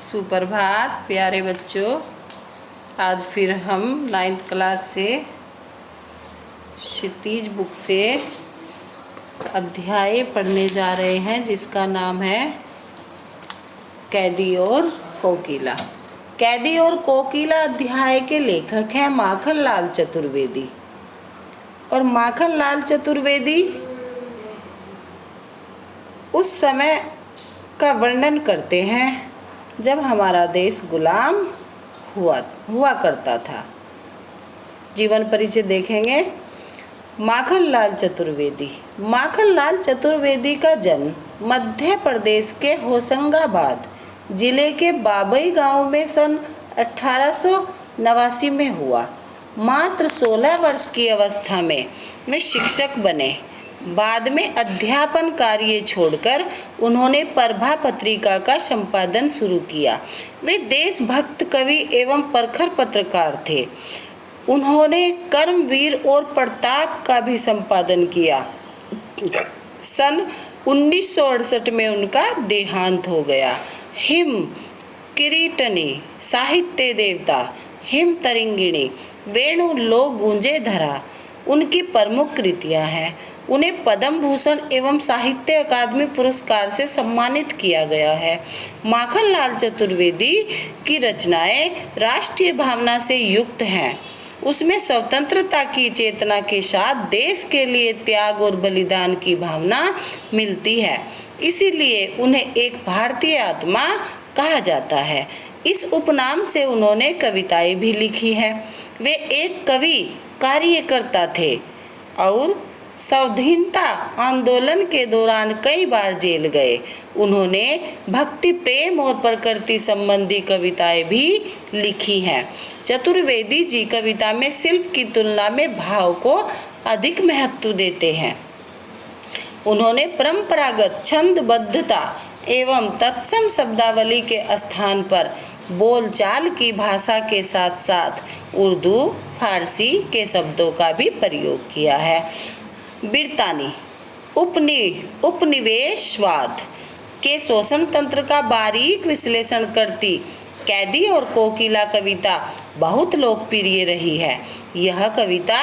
सुप्रभात प्यारे बच्चों। आज फिर हम 9th क्लास से क्षितिज बुक से अध्याय पढ़ने जा रहे हैं जिसका नाम है कैदी और कोकिला। कैदी और कोकिला अध्याय के लेखक हैं माखनलाल चतुर्वेदी। और माखनलाल चतुर्वेदी उस समय का वर्णन करते हैं जब हमारा देश गुलाम हुआ करता था। जीवन परिचय देखेंगे। माखनलाल चतुर्वेदी। माखनलाल चतुर्वेदी का जन्म मध्य प्रदेश के होशंगाबाद जिले के बाबई गांव में सन 1889 में हुआ। मात्र 16 वर्ष की अवस्था में वे शिक्षक बने। बाद में अध्यापन कार्य छोड़कर उन्होंने प्रभा पत्रिका का संपादन शुरू किया। वे देशभक्त कवि एवं प्रखर पत्रकार थे। उन्होंने कर्मवीर और प्रताप का भी संपादन किया। सन 1968 में उनका देहांत हो गया। हिम किरीटनी, साहित्य देवता, हिम तरिंगिणी, वेणु लो गूंजे धरा उनकी प्रमुख कृतियां हैं। उन्हें पद्म भूषण एवं साहित्य अकादमी पुरस्कार से सम्मानित किया गया है। माखनलाल चतुर्वेदी की रचनाएं राष्ट्रीय भावना से युक्त हैं। उसमें स्वतंत्रता की चेतना के साथ देश के लिए त्याग और बलिदान की भावना मिलती है। इसीलिए उन्हें एक भारतीय आत्मा कहा जाता है। इस उपनाम से उन्होंने कविताएं भी लिखी हैं। वे एक कवि कार्यकर्ता थे और स्वाधीनता आंदोलन के दौरान कई बार जेल गए। उन्होंने भक्ति, प्रेम और प्रकृति संबंधी कविताएं भी लिखी हैं। चतुर्वेदी जी कविता में शिल्प की तुलना में भाव को अधिक महत्व देते हैं। उन्होंने परंपरागत छंदबद्धता एवं तत्सम शब्दावली के स्थान पर बोलचाल की भाषा के साथ साथ उर्दू, फारसी के शब्दों का भी प्रयोग किया है। बिरतानी उपनिवेशवाद के शोषण तंत्र का बारीक विश्लेषण करती कैदी और कोकिला कविता बहुत लोकप्रिय रही है। यह कविता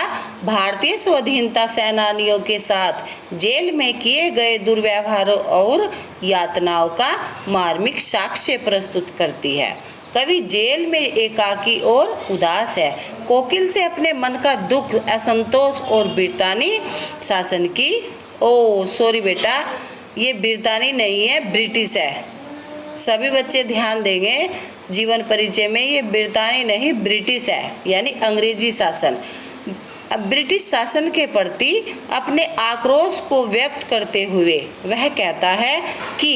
भारतीय स्वाधीनता सेनानियों के साथ जेल में किए गए दुर्व्यवहारों और यातनाओं का मार्मिक साक्ष्य प्रस्तुत करती है। कवि जेल में एकाकी और उदास है। कोकिल से अपने मन का दुख, असंतोष और बिरतानी शासन की सॉरी बेटा, ये बिरतानी नहीं है, ब्रिटिश है। सभी बच्चे ध्यान देंगे। जीवन परिचय में ये बिरतानी नहीं, ब्रिटिश है, यानी अंग्रेजी शासन। ब्रिटिश शासन के प्रति अपने आक्रोश को व्यक्त करते हुए वह कहता है कि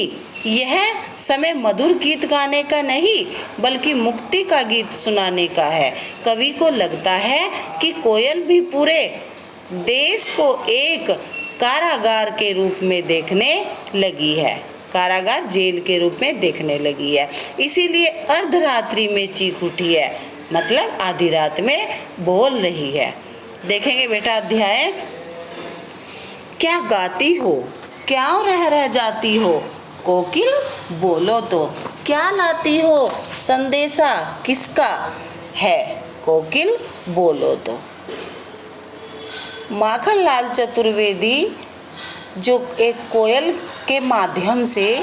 यह समय मधुर गीत गाने का नहीं बल्कि मुक्ति का गीत सुनाने का है। कवि को लगता है कि कोयल भी पूरे देश को एक कारागार के रूप में देखने लगी है। कारागार जेल के रूप में देखने लगी है। इसीलिए अर्धरात्रि में चीख उठी है, मतलब आधी रात में बोल रही है। देखेंगे बेटा अध्याय। क्या गाती हो, क्या रह जाती हो, कोकिल बोलो तो, क्या लाती हो, संदेशा किसका है, कोकिल बोलो तो। माखनलाल चतुर्वेदी जो एक कोयल के माध्यम से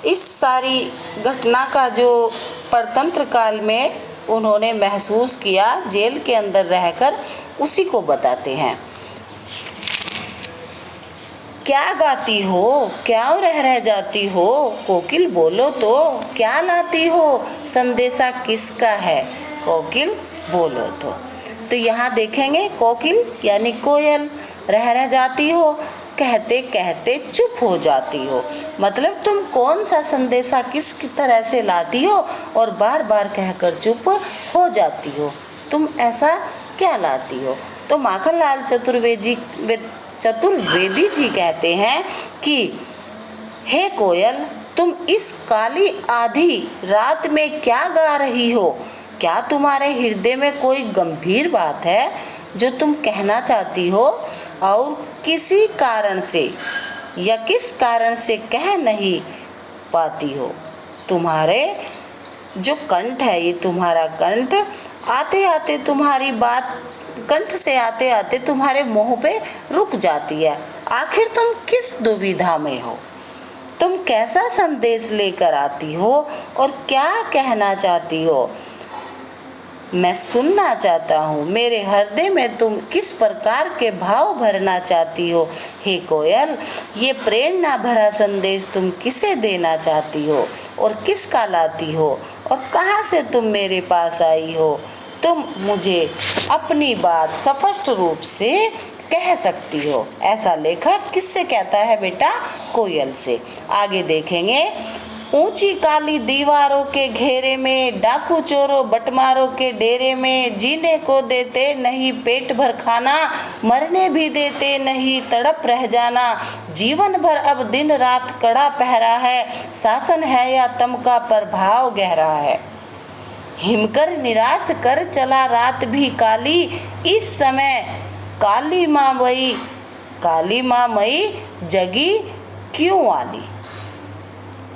इस सारी घटना का जो परतंत्र काल में उन्होंने महसूस किया जेल के अंदर रहकर, उसी को बताते हैं। क्या गाती हो, क्या रह जाती हो, कोकिल बोलो तो, क्या लाती हो, संदेशा किसका है, कोकिल बोलो तो यहाँ देखेंगे कोकिल यानी कोयल, रह जाती हो, कहते कहते चुप हो जाती हो, मतलब तुम कौन सा संदेशा किस तरह से लाती हो और बार बार कहकर चुप हो जाती हो, तुम ऐसा क्या लाती हो। तो माखनलाल चतुर्वेदी जी कहते हैं कि हे कोयल, तुम इस काली आधी रात में क्या गा रही हो, क्या तुम्हारे हृदय में कोई गंभीर बात है जो तुम कहना चाहती हो और किसी कारण से या किस कारण से कह नहीं पाती हो। तुम्हारे जो कंठ है, ये तुम्हारा कंठ आते आते तुम्हारी बात, कंठ से आते आते तुम्हारे मुंह पे रुक जाती है। आखिर तुम किस दुविधा में हो? तुम कैसा संदेश लेकर आती हो और क्या कहना चाहती हो? मैं सुनना चाहता हूँ। मेरे हृदय में तुम किस प्रकार के भाव भरना चाहती हो? हे कोयल, ये प्रेरणा भरा संदेश तुम किसे देना चाहती हो और किसका लाती हो और कहाँ से तुम मेरे पास आई हो? तुम मुझे अपनी बात स्पष्ट रूप से कह सकती हो। ऐसा लेखक किससे कहता है बेटा? कोयल से। आगे देखेंगे। ऊंची काली दीवारों के घेरे में, डाकू चोरों बटमारों के डेरे में, जीने को देते नहीं पेट भर खाना, मरने भी देते नहीं तड़प रह जाना। जीवन भर अब दिन रात कड़ा पहरा है, शासन है या तम का प्रभाव गहरा है। हिमकर निराश कर चला रात भी काली, इस समय काली माँ मई जगी क्यों वाली?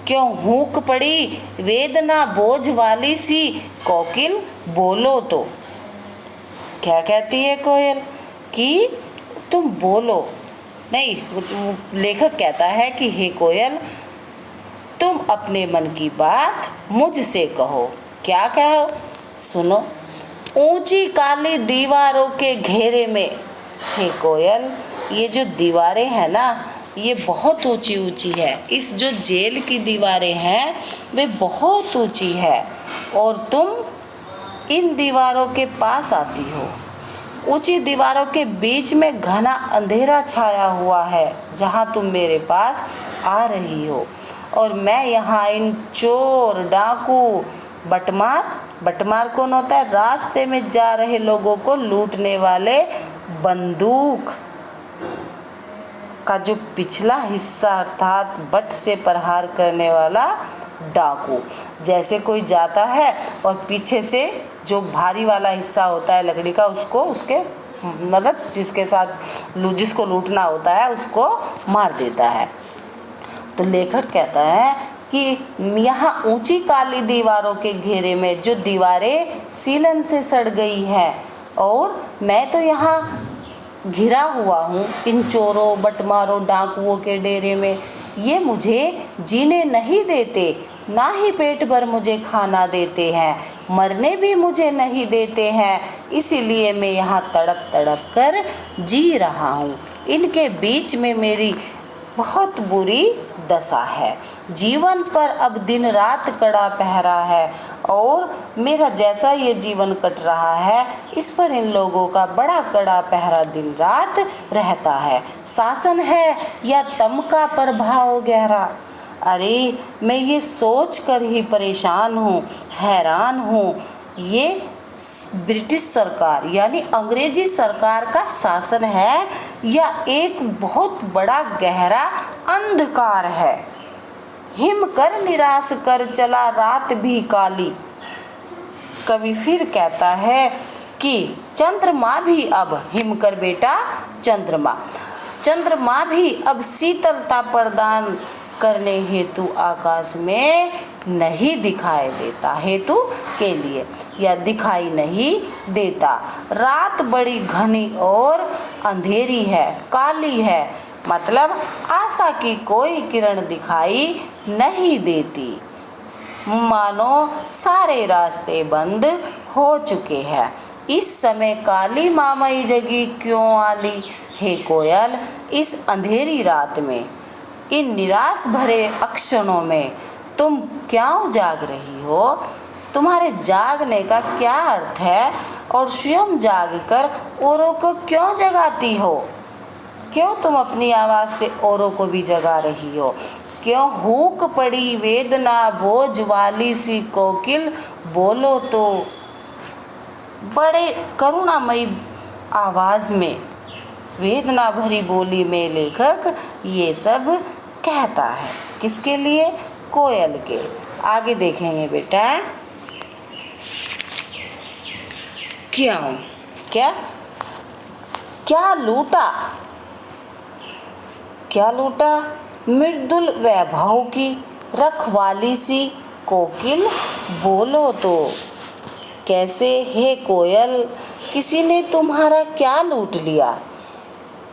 क्यों हूक पड़ी वेदना बोझ वाली सी, कोकिल बोलो तो। क्या कहती है कोयल? कि तुम बोलो। नहीं, लेखक कहता है कि हे कोयल, तुम अपने मन की बात मुझसे कहो। क्या कहो? सुनो। ऊंची काली दीवारों के घेरे में, हे कोयल, ये जो दीवारें हैं ना, ये बहुत ऊंची ऊंची है। इस जो जेल की दीवारें हैं वे बहुत ऊंची है और तुम इन दीवारों के पास आती हो। ऊंची दीवारों के बीच में घना अंधेरा छाया हुआ है जहाँ तुम मेरे पास आ रही हो और मैं यहाँ इन चोर डाकू बटमार कौन होता है? रास्ते में जा रहे लोगों को लूटने वाले, बंदूक का जो पिछला हिस्सा अर्थात बट से प्रहार करने वाला डाकू। जैसे कोई जाता है और पीछे से जो भारी वाला हिस्सा होता है लकड़ी का, उसको उसके मतलब जिसको लूटना होता है उसको मार देता है। तो लेखक कहता है कि यहाँ ऊंची काली दीवारों के घेरे में जो दीवारें सीलन से सड़ गई है और मैं तो यहाँ घिरा हुआ हूँ इन चोरों बटमारों डाकुओं के डेरे में। ये मुझे जीने नहीं देते, ना ही पेट भर मुझे खाना देते हैं, मरने भी मुझे नहीं देते हैं। इसीलिए मैं यहाँ तड़प तड़प कर जी रहा हूँ। इनके बीच में मेरी बहुत बुरी दशा है। जीवन पर अब दिन रात कड़ा पहरा है और मेरा जैसा ये जीवन कट रहा है इस पर इन लोगों का बड़ा कड़ा पहरा दिन रात रहता है। शासन है या तम का प्रभाव गहरा? अरे मैं ये सोच कर ही परेशान हूँ, हैरान हूँ। ये ब्रिटिश सरकार यानी अंग्रेजी सरकार का शासन है या एक बहुत बड़ा गहरा अंधकार है? हिम कर निराश कर चला रात भी काली। कवि फिर कहता है कि चंद्रमा भी अब, हिमकर बेटा चंद्रमा भी अब शीतलता प्रदान करने हेतु आकाश में नहीं दिखाई देता, हेतु के लिए या दिखाई नहीं देता। रात बड़ी घनी और अंधेरी है, काली है, मतलब आशा की कोई किरण दिखाई नहीं देती। मानो सारे रास्ते बंद हो चुके हैं। इस समय काली मामई जगी क्यों आली? हे कोयल, इस अंधेरी रात में, इन निराश भरे अक्षणों में तुम क्यों जाग रही हो? तुम्हारे जागने का क्या अर्थ है? और स्वयं जागकर औरों को क्यों जगाती हो? क्यों तुम अपनी आवाज़ से औरों को भी जगा रही हो? क्यों हूक पड़ी वेदना बोझ वाली सी कोकिल बोलो तो? बड़े करुणामयी आवाज़ में, वेदना भरी बोली में लेखक ये सब कहता है। किसके लिए? कोयल के। आगे देखेंगे बेटा। क्या लूटा मृदुल वैभव की रखवाली सी कोकिल बोलो तो कैसे हे कोयल, किसी ने तुम्हारा क्या लूट लिया।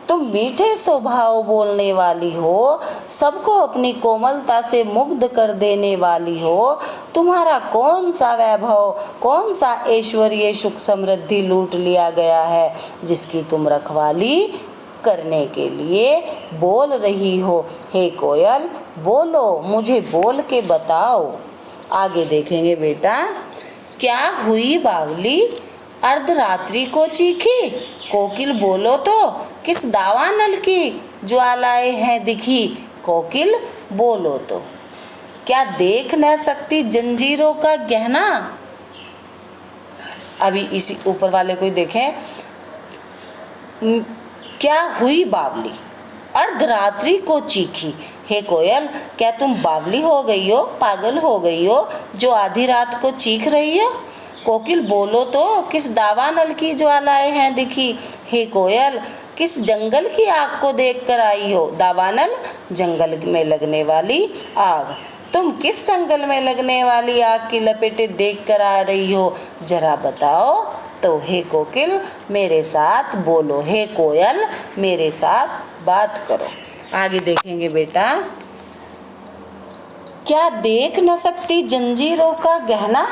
तुम मीठे स्वभाव बोलने वाली हो, सबको अपनी कोमलता से मुग्ध कर देने वाली हो। तुम्हारा कौन सा वैभव, कौन सा ऐश्वर्य, सुख समृद्धि लूट लिया गया है जिसकी तुम रखवाली करने के लिए बोल रही हो। हे कोयल बोलो, मुझे बोल के बताओ। आगे देखेंगे बेटा। क्या हुई बावली, अर्धरात्रि को चीखी। कोकिल बोलो तो किस दावानल की ज्वालाएं हैं दिखी। कोकिल बोलो तो क्या देख न सकती जंजीरों का गहना। अभी इसी ऊपर वाले को ही देखें। क्या हुई बावली, अर्धरात्रि को चीखी। हे कोयल, क्या तुम बावली हो गई हो, पागल हो गई हो जो आधी रात को चीख रही हो। कोकिल बोलो तो किस दावानल की ज्वालाएं हैं दिखी। हे कोयल, किस जंगल की आग को देख कर आई हो। दावानल जंगल में लगने वाली आग। तुम किस जंगल में लगने वाली आग की लपेटें देख कर आ रही हो, जरा बताओ तो। हे कोकिल मेरे साथ बोलो, हे कोयल मेरे साथ बात करो। आगे देखेंगे बेटा। क्या देख न सकती जंजीरों का गहना,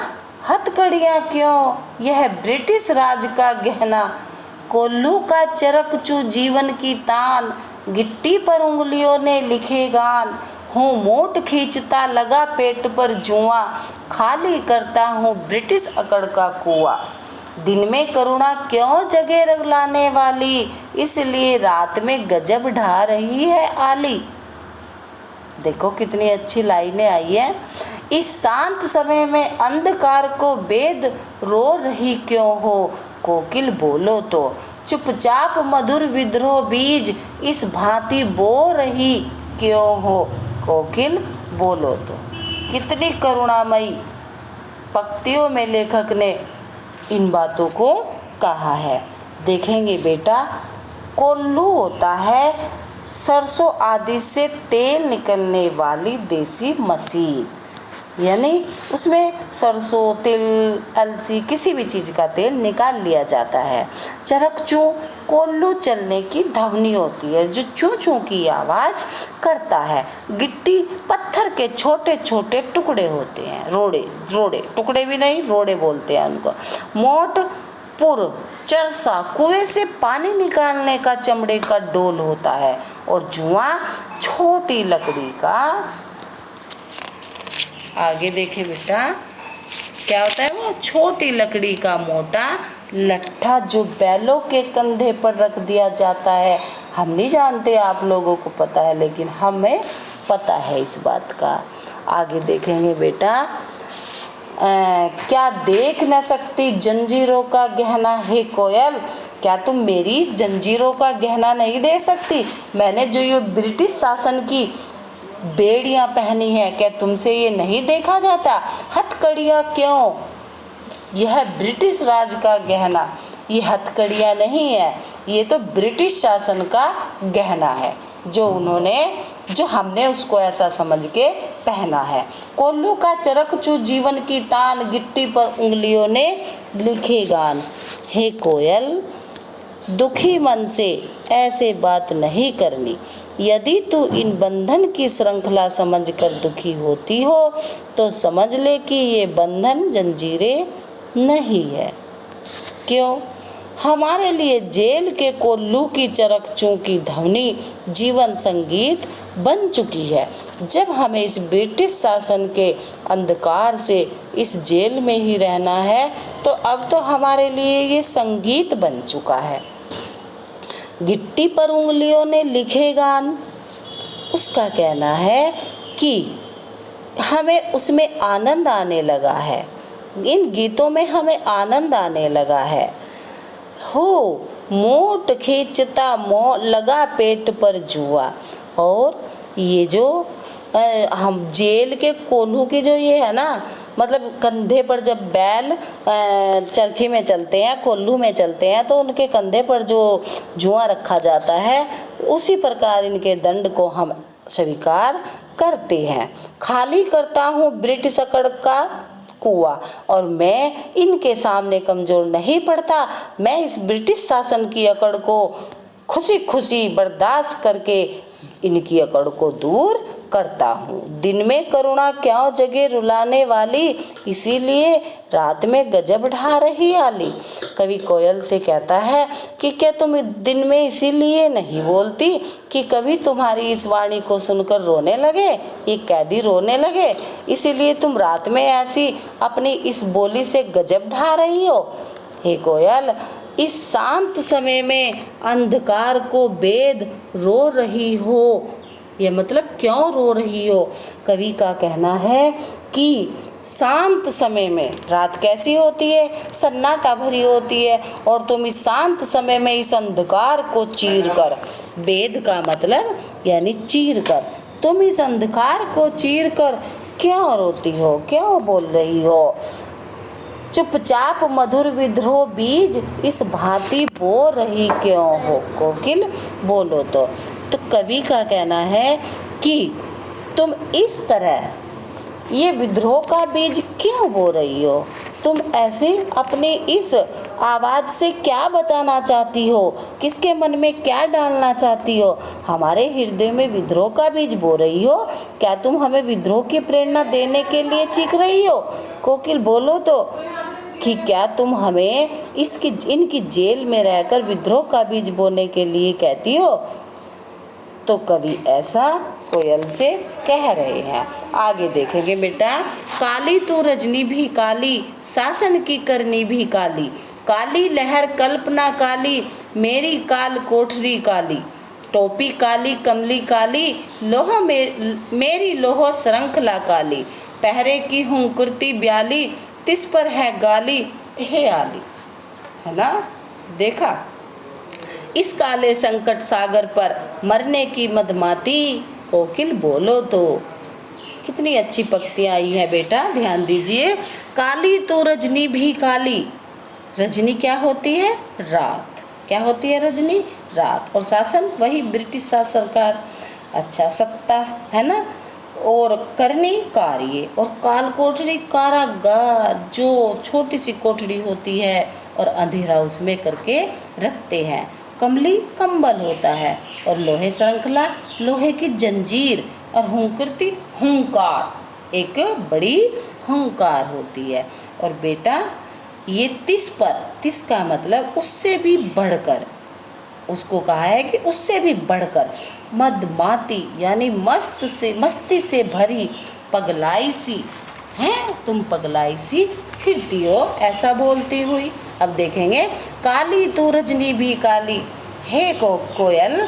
हथकड़ियाँ क्यों यह ब्रिटिश राज का गहना। कोल्लू का चरकचू जीवन की तान, गिट्टी पर उंगलियों ने लिखे गान। हूँ मोट खींचता लगा पेट पर जुआ, खाली करता हूँ ब्रिटिश अकड़ का कुआं। दिन में करुणा क्यों जगह रगलाने वाली, इसलिए रात में गजब ढा रही है आली। देखो कितनी अच्छी लाइनें आई है। इस शांत समय में अंधकार को बेद रो रही क्यों हो। कोकिल बोलो तो चुपचाप मधुर विद्रोह बीज इस भांति बो रही क्यों हो। कोकिल बोलो तो। कितनी करुणामयी पंक्तियों में लेखक ने इन बातों को कहा है। देखेंगे बेटा। कोल्लू होता है सरसों आदि से तेल निकलने वाली देसी मशीन, यानी उसमें सरसों, तिल, अलसी किसी भी चीज़ का तेल निकाल लिया जाता है। चरकचू कोल्लू चलने की ध्वनि होती है जो चूं चूं की आवाज़ करता है। गिट्टी पत्थर के छोटे छोटे टुकड़े होते हैं, रोड़े टुकड़े भी नहीं, रोड़े बोलते हैं उनको। मोट पुर चरसा कुएं से पानी निकालने का चमड़े का डोल होता है। और जुआ छोटी लकड़ी का। आगे देखे बेटा। क्या होता है वो छोटी लकड़ी का मोटा लट्ठा जो बैलों के कंधे पर रख दिया जाता है। हम नहीं जानते, आप लोगों को पता है, लेकिन हमें पता है इस बात का। आगे देखेंगे बेटा। क्या देख न सकती जंजीरों का गहना। हे कोयल, क्या तुम मेरी इस जंजीरों का गहना नहीं दे सकती। मैंने जो ये ब्रिटिश शासन की बेड़ियाँ पहनी है, क्या तुमसे ये नहीं देखा जाता। हथकड़ियाँ क्यों, यह ब्रिटिश राज का गहना। ये हथकड़ियाँ नहीं है, ये तो ब्रिटिश शासन का गहना है जो हमने उसको ऐसा समझ के पहना है। कोल्लू का चरकचू जीवन की तान, गिट्टी पर उंगलियों ने लिखे गान। हे कोयल, दुखी मन से ऐसे बात नहीं करनी। यदि तू इन बंधन की श्रृंखला समझकर दुखी होती हो तो समझ ले कि ये बंधन जंजीरें नहीं है। क्यों? हमारे लिए जेल के कोल्लू की चरकचू की ध्वनि जीवन संगीत बन चुकी है। जब हमें इस ब्रिटिश शासन के अंधकार से इस जेल में ही रहना है तो अब तो हमारे लिए ये संगीत बन चुका है। गिट्टी पर उंगलियों ने लिखे गान। उसका कहना है कि हमें उसमें आनंद आने लगा है, इन गीतों में हमें आनंद आने लगा है। हो मोट खींचता लगा पेट पर जुआ। और ये जो हम जेल के कोल्हू की जो ये है ना, मतलब कंधे पर जब बैल चरखी में चलते हैं, कोल्हू में चलते हैं, तो उनके कंधे पर जो जुआ रखा जाता है, उसी प्रकार इनके दंड को हम स्वीकार करते हैं। खाली करता हूँ ब्रिटिश अकड़ का कुआ और मैं इनके सामने कमजोर नहीं पड़ता। मैं इस ब्रिटिश शासन की अकड़ को खुशी खुशी बर्दाश्त करके इनकी अकड़ को दूर करता हूँ। दिन में करुणा क्यों जगे रुलाने वाली, इसीलिए रात में गजब ढा रही आली। कवि कोयल से कहता है कि क्या तुम दिन में इसीलिए नहीं बोलती कि कभी तुम्हारी इस वाणी को सुनकर रोने लगे, ये कैदी रोने लगे, इसीलिए तुम रात में ऐसी अपनी इस बोली से गजब ढा रही हो। हे कोयल, इस शांत समय में अंधकार को बेद रो रही हो। ये मतलब क्यों रो रही हो? कवि का कहना है कि शांत समय में, रात कैसी होती है, सन्नाटा भरी होती है, और तुम इस शांत समय में इस अंधकार को चीर कर, बेद का मतलब यानी चीर कर, तुम इस अंधकार को चीर कर क्यों रोती हो, क्यों बोल रही हो? चुपचाप मधुर विद्रोह बीज इस भांति बो रही क्यों हो, कोकिल बोलो तो कवि का कहना है कि तुम इस तरह ये विद्रोह का बीज क्यों बो रही हो? तुम ऐसे अपने इस आवाज़ से क्या बताना चाहती हो, किसके मन में क्या डालना चाहती हो? हमारे हृदय में विद्रोह का बीज बो रही हो? क्या तुम हमें विद्रोह की प्रेरणा देने के लिए चीख रही हो? कोकिल बोलो तो कि क्या तुम हमें इनकी जेल में रहकर विद्रोह का बीज बोने के लिए कहती हो? तो कवि ऐसा कोयल से कह रहे हैं। आगे देखेंगे बेटा। काली तो रजनी भी काली, शासन की करनी भी काली, काली लहर कल्पना काली, मेरी काल कोठरी काली, टोपी काली कमली काली, लोह मेरी लोह श्रृंखला काली, पहरे की हूँ कुर्ती ब्याली, तिस पर है गाली हे आली। है ना, देखा? इस काले संकट सागर पर मरने की मदमाती, कोकिल बोलो तो। कितनी अच्छी पंक्तियाँ आई है बेटा, ध्यान दीजिए। काली तो रजनी भी काली, रजनी क्या होती है? रात। क्या होती है रजनी? रात। और शासन वही ब्रिटिश शासन सरकार, अच्छा सत्ता, है ना। और करनी कार्य, और काल कोठरी कारागार, जो छोटी सी कोठरी होती है और अंधेरा उसमें करके रखते हैं। कमली कंबल होता है, और लोहे श्रृंखला लोहे की जंजीर, और हुंकृति हुंकार, एक बड़ी हुंकार होती है। और बेटा ये तिस पर, तिस का मतलब उससे भी बढ़कर, उसको कहा है कि उससे भी बढ़कर, मदमाती यानी मस्ती से भरी पगलाई सी हैं, तुम पगलाई सी फिरती हो, ऐसा बोलती हुई। अब देखेंगे। काली तो रजनी भी काली, हे कोयल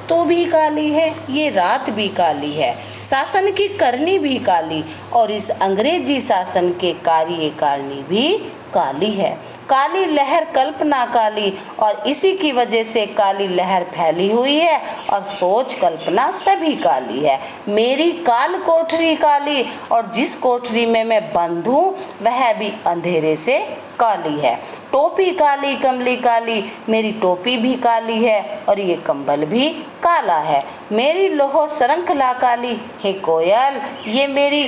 तो भी काली है, ये रात भी काली है, शासन की करनी भी काली, और इस अंग्रेजी शासन के कार्यकारिणी भी काली है। काली लहर कल्पना काली, और इसी की वजह से काली लहर फैली हुई है, और सोच कल्पना सभी काली है। मेरी काल कोठरी काली, और जिस कोठरी में मैं बंद हूँ वह भी अंधेरे से काली है। टोपी काली कमली काली, मेरी टोपी भी काली है, और ये कंबल भी काला है। मेरी लोह श्रृंखला काली, हे कोयल ये मेरी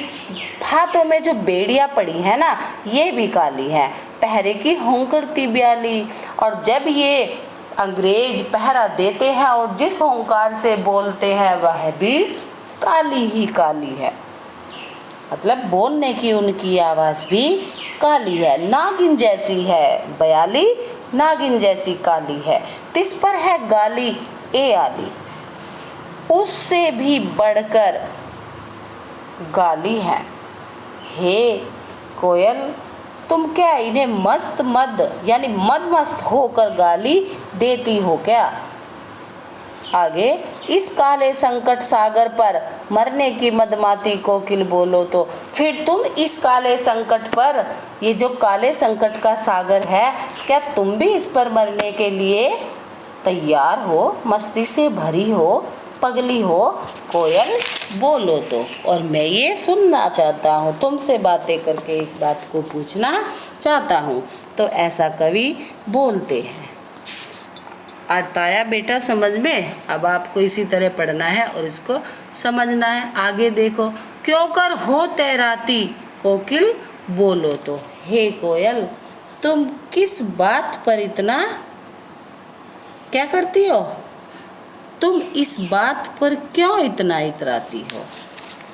हाथों में जो बेड़ियाँ पड़ी है ना, ये भी काली है। पहरे की हुंकारती ब्याली, और जब ये अंग्रेज पहरा देते हैं और जिस हुंकार से बोलते हैं वह भी काली ही काली है, मतलब बोलने की उनकी आवाज़ भी काली है। नागिन जैसी है बयाली, नागिन जैसी काली है, तिस पर है गाली ए आली, उससे भी बढ़कर गाली है। हे कोयल तुम क्या इन्हें मस्त मद यानी मदमस्त होकर गाली देती हो क्या? आगे। इस काले संकट सागर पर मरने की मदमाती कोकिल बोलो तो, फिर तुम इस काले संकट पर, ये जो काले संकट का सागर है, क्या तुम भी इस पर मरने के लिए तैयार हो, मस्ती से भरी हो, पगली हो? कोयल बोलो तो, और मैं ये सुनना चाहता हूँ, तुमसे बातें करके इस बात को पूछना चाहता हूँ। तो ऐसा कवि बोलते हैं। आता आया बेटा समझ में? अब आपको इसी तरह पढ़ना है और इसको समझना है। आगे देखो, क्यों कर हो तैराती कोकिल बोलो तो। हे कोयल, तुम किस बात पर इतना क्या करती हो? तुम इस बात पर क्यों इतना इतराती हो?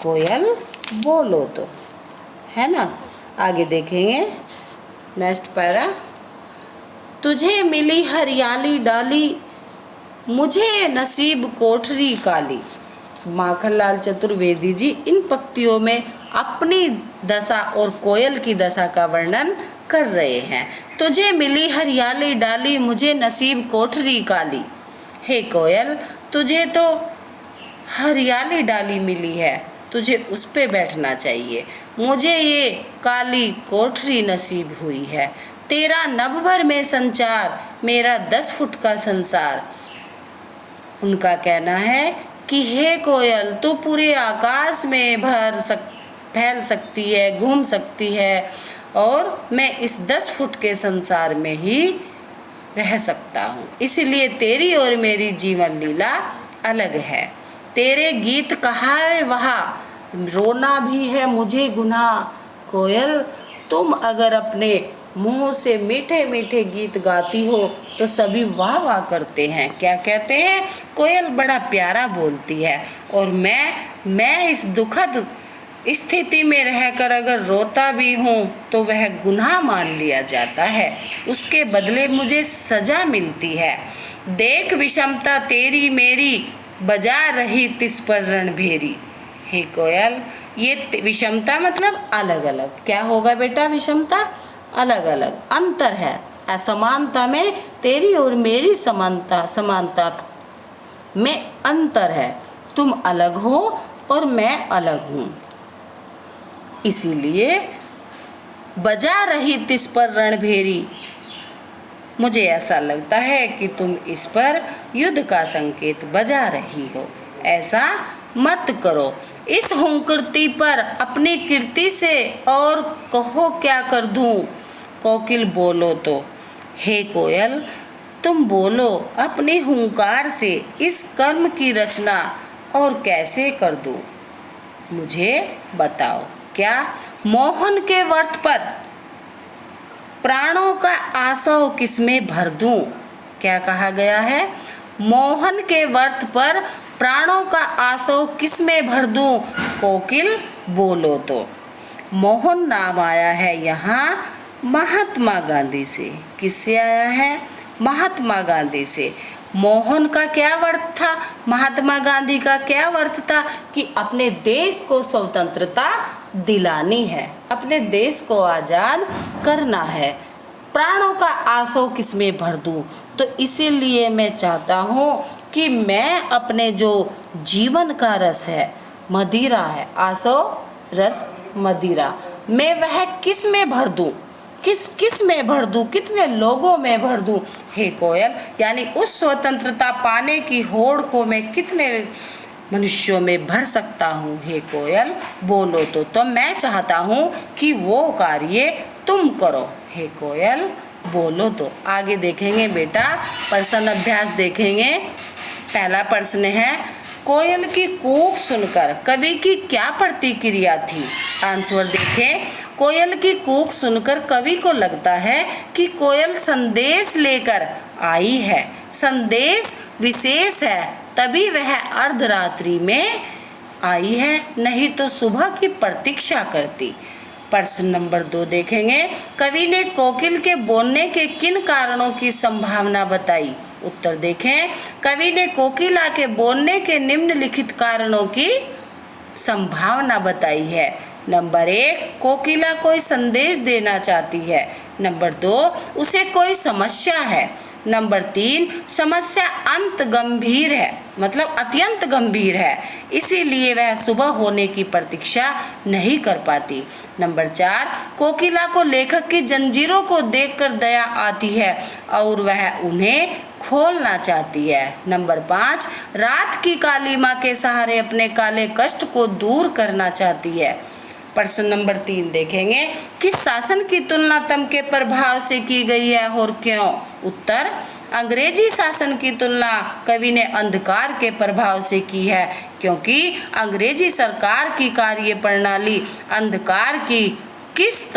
कोयल बोलो तो, है ना। आगे देखेंगे नेक्स्ट पैरा। तुझे मिली हरियाली डाली, मुझे नसीब कोठरी काली। माखनलाल चतुर्वेदी जी इन पंक्तियों में अपनी दशा और कोयल की दशा का वर्णन कर रहे हैं। तुझे मिली हरियाली डाली, मुझे नसीब कोठरी काली। हे कोयल, तुझे तो हरियाली डाली मिली है, तुझे उस पे बैठना चाहिए। मुझे ये काली कोठरी नसीब हुई है। तेरा नभ भर में संचार, मेरा 10 फुट का संसार। उनका कहना है कि हे कोयल, तू पूरे आकाश में फैल सकती है, घूम सकती है, और मैं इस 10 फुट के संसार में ही रह सकता हूँ। इसलिए तेरी और मेरी जीवन लीला अलग है। तेरे गीत कहा है वहाँ, रोना भी है मुझे गुनाह। कोयल, तुम अगर अपने मुंह से मीठे मीठे गीत गाती हो तो सभी वाह वाह करते हैं। क्या कहते हैं? कोयल बड़ा प्यारा बोलती है, और मैं इस दुखद स्थिति में रहकर अगर रोता भी हूँ तो वह गुनाह मान लिया जाता है, उसके बदले मुझे सजा मिलती है। देख विषमता तेरी मेरी, बजा रही तिस पर रणभेरी। हे कोयल, ये विषमता मतलब अलग अलग। क्या होगा बेटा विषमता? अलग अलग, अंतर है। असमानता में तेरी और मेरी समानता में अंतर है। तुम अलग हो और मैं अलग हूँ, इसीलिए बजा रही तिस पर रणभेरी। मुझे ऐसा लगता है कि तुम इस पर युद्ध का संकेत बजा रही हो। ऐसा मत करो। इस हुंकरती पर अपनी कीर्ति से और कहो क्या कर दूं। कोकिल बोलो तो। हे कोयल, तुम बोलो अपने हुंकार से इस कर्म की रचना और कैसे कर दूं। मुझे बताओ, क्या मोहन के व्रत पर प्राणों का आसव किसमें भर दूं। क्या कहा गया है? मोहन के व्रत पर प्राणों का आसव किसमें भर दूं। कोकिल बोलो तो। मोहन नाम आया है यहाँ महात्मा गांधी से। किससे आया है? महात्मा गांधी से। मोहन का क्या व्रत था? महात्मा गांधी का क्या व्रत था? कि अपने देश को स्वतंत्रता दिलानी है, अपने देश को आज़ाद करना है। प्राणों का आसव किसमें भर दूं, तो इसीलिए मैं चाहता हूँ कि मैं अपने जो जीवन का रस है, मदिरा है, आसव रस मदिरा, मैं वह किस में भर दूं, किस में भर दूं, कितने लोगों में भर दूं। हे कोयल, यानी उस स्वतंत्रता पाने की होड़ को मैं कितने मनुष्यों में भर सकता हूँ। हे कोयल बोलो तो मैं चाहता हूँ कि वो कार्य तुम करो। हे कोयल बोलो तो। आगे देखेंगे बेटा, प्रश्न अभ्यास देखेंगे। पहला प्रश्न है, कोयल की कूक सुनकर कवि की क्या प्रतिक्रिया थी। आंसर देखें। कोयल की कूक सुनकर कवि को लगता है कि कोयल संदेश लेकर आई है, संदेश विशेष है, तभी वह अर्धरात्रि में आई है, नहीं तो सुबह की प्रतीक्षा करती। प्रश्न नंबर 2 देखेंगे। कवि ने कोकिल के बोलने के किन कारणों की संभावना बताई। उत्तर देखें। कवि ने कोकिला के बोलने के निम्नलिखित कारणों की संभावना बताई है। नंबर 1, कोकिला कोई संदेश देना चाहती है। नंबर 2, उसे कोई समस्या है। नंबर 3, समस्या गंभीर है, मतलब अत्यंत गंभीर है, इसीलिए वह सुबह होने की प्रतीक्षा नहीं कर पाती। नंबर 4, कोकिला को लेखक की जंजीरों को देखकर दया आती है और वह उन्हें खोलना चाहती है। नंबर 5, रात की कालीमा के सहारे अपने काले कष्ट को दूर करना चाहती है। प्रश्न नंबर 3 देखेंगे। किस शासन की तुलना तम के प्रभाव से की गई है और क्यों। उत्तर, अंग्रेजी शासन की तुलना कवि ने अंधकार के प्रभाव से की है, क्योंकि अंग्रेजी सरकार की कार्य प्रणाली अंधकार की किस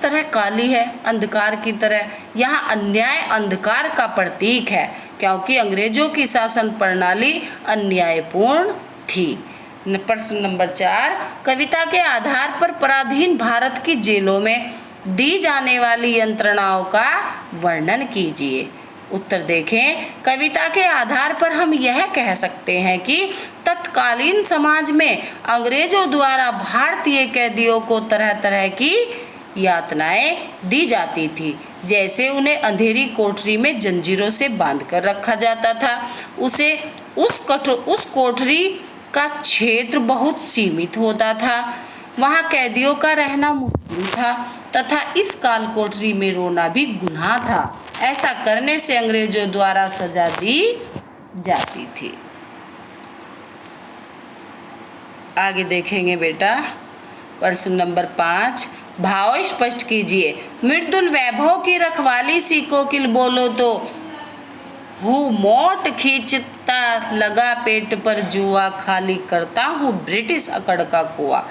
तरह काली है, अंधकार की तरह। यहाँ अन्याय अंधकार का प्रतीक है, क्योंकि अंग्रेजों की शासन प्रणाली अन्यायपूर्ण थी। प्रश्न नंबर 4, कविता के आधार पर पराधीन भारत की जेलों में दी जाने वाली यंत्रणाओं का वर्णन कीजिए। उत्तर देखें, कविता के आधार पर हम यह कह सकते हैं कि तत्कालीन समाज में अंग्रेजों द्वारा भारतीय कैदियों को तरह तरह की यातनाएं दी जाती थी। जैसे उन्हें अंधेरी कोठरी में जंजीरों से बांधकर रखा जाता था। उस कोठरी का क्षेत्र बहुत सीमित होता था, वहाँ कैदियों का रहना मुश्किल था तथा इस काल कोठरी में रोना भी गुनाह था। ऐसा करने से अंग्रेजों द्वारा सजा दी जाती थी। आगे देखेंगे बेटा, प्रश्न नंबर 5, भाव स्पष्ट कीजिए। मृदुल वैभव की रखवाली सी कोकिल बोलो तो हूँ मोट खींचता लगा पेट पर जुआ खाली करता हूँ ब्रिटिश अकड़ का कुआ।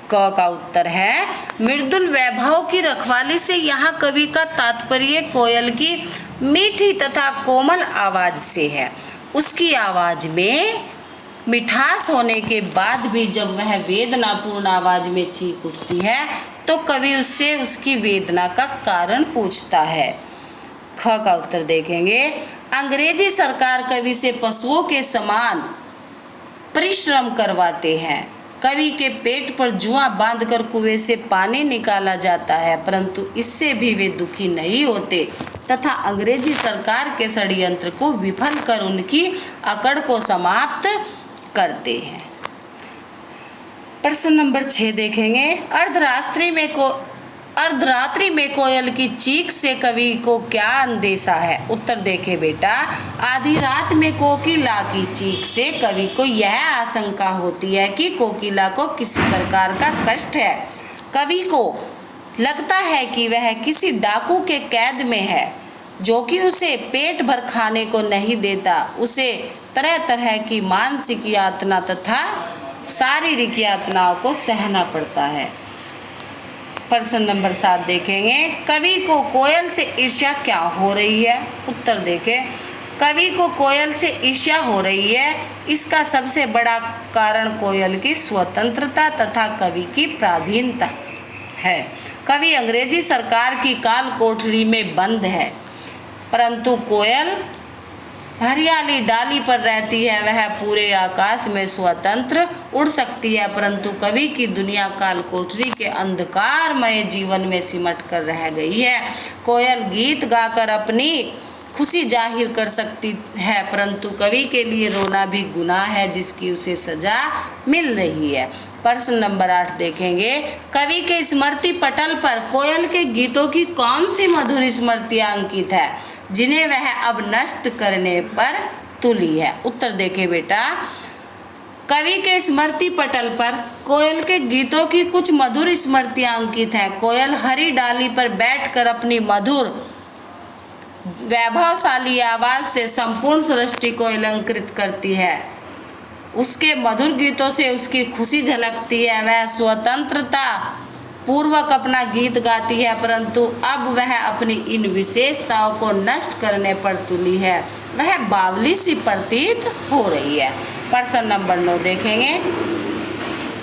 क का उत्तर है मृदुल वैभव की रखवाली से। यहाँ कवि का तात्पर्य कोयल की मीठी तथा कोमल आवाज से है। उसकी आवाज में मिठास होने के बाद भी जब वह वेदनापूर्ण आवाज में चीख उठती है तो कवि उससे उसकी वेदना का कारण पूछता है। ख का उत्तर देखेंगे, अंग्रेजी सरकार कवि से पशुओं के समान परिश्रम करवाते हैं। कवि के पेट पर जुआ बांधकर कुएं से पानी निकाला जाता है, परंतु इससे भी वे दुखी नहीं होते तथा अंग्रेजी सरकार के षड्यंत्र को विफल कर उनकी अकड़ को समाप्त करते हैं। प्रश्न नंबर 6 देखेंगे, अर्धरात्रि में कोयल की चीख से कवि को क्या अंदेशा है। उत्तर देखे बेटा, आधी रात में कोकिला की चीख से कवि को यह आशंका होती है कि कोकिला को किसी प्रकार का कष्ट है। कवि को लगता है कि वह किसी डाकू के कैद में है जो कि उसे पेट भर खाने को नहीं देता। उसे तरह तरह की मानसिक यातना तथा शारीरिक यातनाओं को सहना पड़ता है। प्रश्न नंबर 7 देखेंगे, कवि को कोयल से ईर्ष्या क्या हो रही है। उत्तर देखें, कवि को कोयल से ईर्ष्या हो रही है। इसका सबसे बड़ा कारण कोयल की स्वतंत्रता तथा कवि की पराधीनता है। कवि अंग्रेजी सरकार की काल कोठरी में बंद है, परंतु कोयल हरियाली डाली पर रहती है। वह पूरे आकाश में स्वतंत्र उड़ सकती है, परंतु कवि की दुनिया काल कोठरी के अंधकारमय जीवन में सिमट कर रह गई है। कोयल गीत गाकर अपनी खुशी जाहिर कर सकती है, परंतु कवि के लिए रोना भी गुनाह है जिसकी उसे सजा मिल रही है। प्रश्न नंबर 8 देखेंगे, कवि के स्मृति पटल पर कोयल के गीतों की कौन सी मधुर स्मृतियां अंकित है जिन्हें वह अब नष्ट करने पर तुली है। उत्तर देखें बेटा, कवि के स्मृति पटल पर कोयल के गीतों की कुछ मधुर स्मृतियां अंकित हैं। कोयल हरी डाली पर बैठकर अपनी मधुर वैभवशाली आवाज से संपूर्ण सृष्टि को अलंकृत करती है। उसके मधुर गीतों से उसकी खुशी झलकती है। वह स्वतंत्रता पूर्वक अपना गीत गाती है, परंतु अब वह अपनी इन विशेषताओं को नष्ट करने पर तुली है। वह बावली सी प्रतीत हो रही है। प्रश्न नंबर 9 देखेंगे,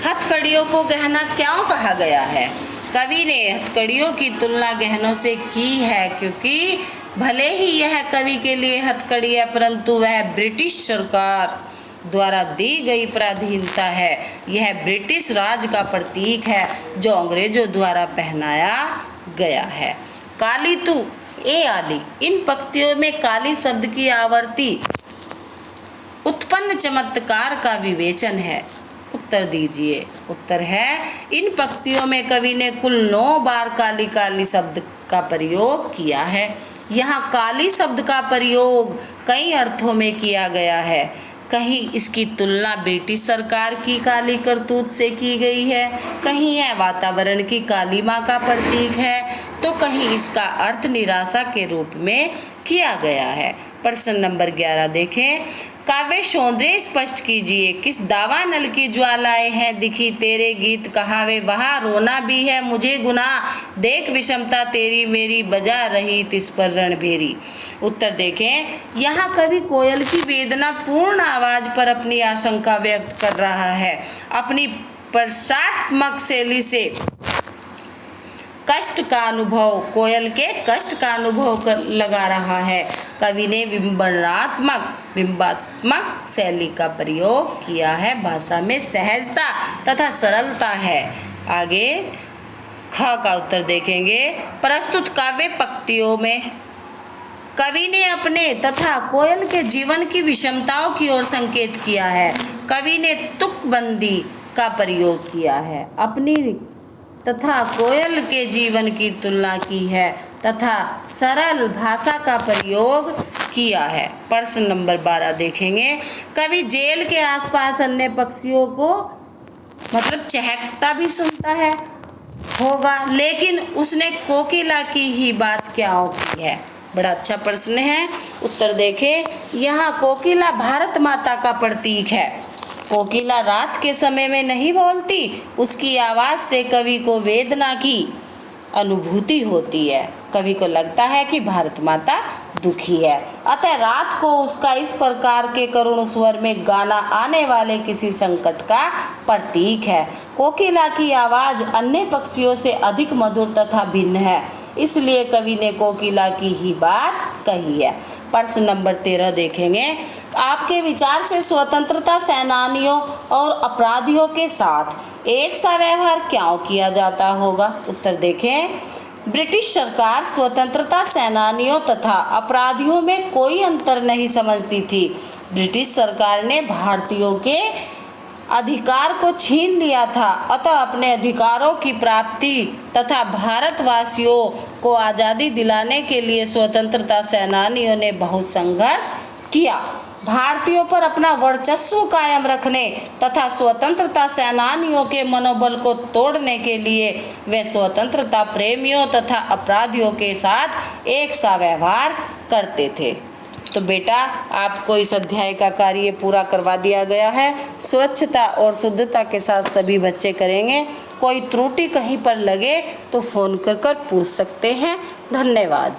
हथकड़ियों को गहना क्यों कहा गया है। कवि ने हथकड़ियों की तुलना गहनों से की है, क्योंकि भले ही यह कवि के लिए हथकड़ी है, परंतु वह ब्रिटिश सरकार द्वारा दी गई पराधीनता है। यह ब्रिटिश राज का प्रतीक है जो अंग्रेजों द्वारा पहनाया गया है। काली तू ए आली, इन पंक्तियों में काली शब्द की आवर्ती उत्पन्न चमत्कार का विवेचन है। उत्तर दीजिए। उत्तर है, इन पंक्तियों में कवि ने कुल 9 बार काली काली शब्द का प्रयोग किया है। यहाँ काली शब्द का प्रयोग कई अर्थों में किया गया है। कहीं इसकी तुलना ब्रिटिश सरकार की काली करतूत से की गई है, कहीं यह वातावरण की काली माँ का प्रतीक है, तो कहीं इसका अर्थ निराशा के रूप में किया गया है। प्रश्न नंबर 11 देखें। काव्य सौंदर्य स्पष्ट कीजिए। किस दावानल की ज्वालाएं हैं दिखी तेरे गीत कहावे, वहाँ रोना भी है मुझे गुनाह, देख विषमता तेरी मेरी बजा रही तिस पर रणभेरी। उत्तर देखें। यहाँ कवि कोयल की वेदना पूर्ण आवाज पर अपनी आशंका व्यक्त कर रहा है। अपनी प्रसात्मक शैली से कष्ट का अनुभव, कोयल के कष्ट का अनुभव लगा रहा है। कवि ने बिंबात्मक शैली का प्रयोग किया है। भाषा में सहजता तथा सरलता है। आगे ख का उत्तर देखेंगे। प्रस्तुत काव्य पंक्तियों में कवि ने अपने तथा कोयल के जीवन की विषमताओं की ओर संकेत किया है। कवि ने तुकबंदी का प्रयोग किया है, अपनी तथा कोयल के जीवन की तुलना की है तथा सरल भाषा का प्रयोग किया है। प्रश्न नंबर 12 देखेंगे। कवि जेल के आसपास अन्य पक्षियों को मतलब चहकता भी सुनता है होगा, लेकिन उसने कोकिला की ही बात क्यों की है? बड़ा अच्छा प्रश्न है। उत्तर देखें। यहाँ कोकिला भारत माता का प्रतीक है। कोकिला रात के समय में नहीं बोलती, उसकी आवाज़ से कवि को वेदना की अनुभूति होती है। कवि को लगता है कि भारत माता दुखी है, अतः रात को उसका इस प्रकार के करुण स्वर में गाना आने वाले किसी संकट का प्रतीक है। कोकिला की आवाज़ अन्य पक्षियों से अधिक मधुर तथा भिन्न है, इसलिए कवि ने कोकिला की ही बात कही है। प्रश्न नंबर 13 देखेंगे। आपके विचार से स्वतंत्रता सेनानियों और अपराधियों के साथ एक सा व्यवहार क्यों किया जाता होगा? उत्तर देखें। ब्रिटिश सरकार स्वतंत्रता सेनानियों तथा अपराधियों में कोई अंतर नहीं समझती थी। ब्रिटिश सरकार ने भारतीयों के अधिकार को छीन लिया था, अतः अपने अधिकारों की प्राप्ति तथा भारतवासियों को आज़ादी दिलाने के लिए स्वतंत्रता सेनानियों ने बहुत संघर्ष किया। भारतीयों पर अपना वर्चस्व कायम रखने तथा स्वतंत्रता सेनानियों के मनोबल को तोड़ने के लिए वे स्वतंत्रता प्रेमियों तथा अपराधियों के साथ एक सा व्यवहार करते थे। तो बेटा, आपको इस अध्याय का कार्य पूरा करवा दिया गया है। स्वच्छता और शुद्धता के साथ सभी बच्चे करेंगे। कोई त्रुटि कहीं पर लगे तो फ़ोन कर पूछ सकते हैं। धन्यवाद।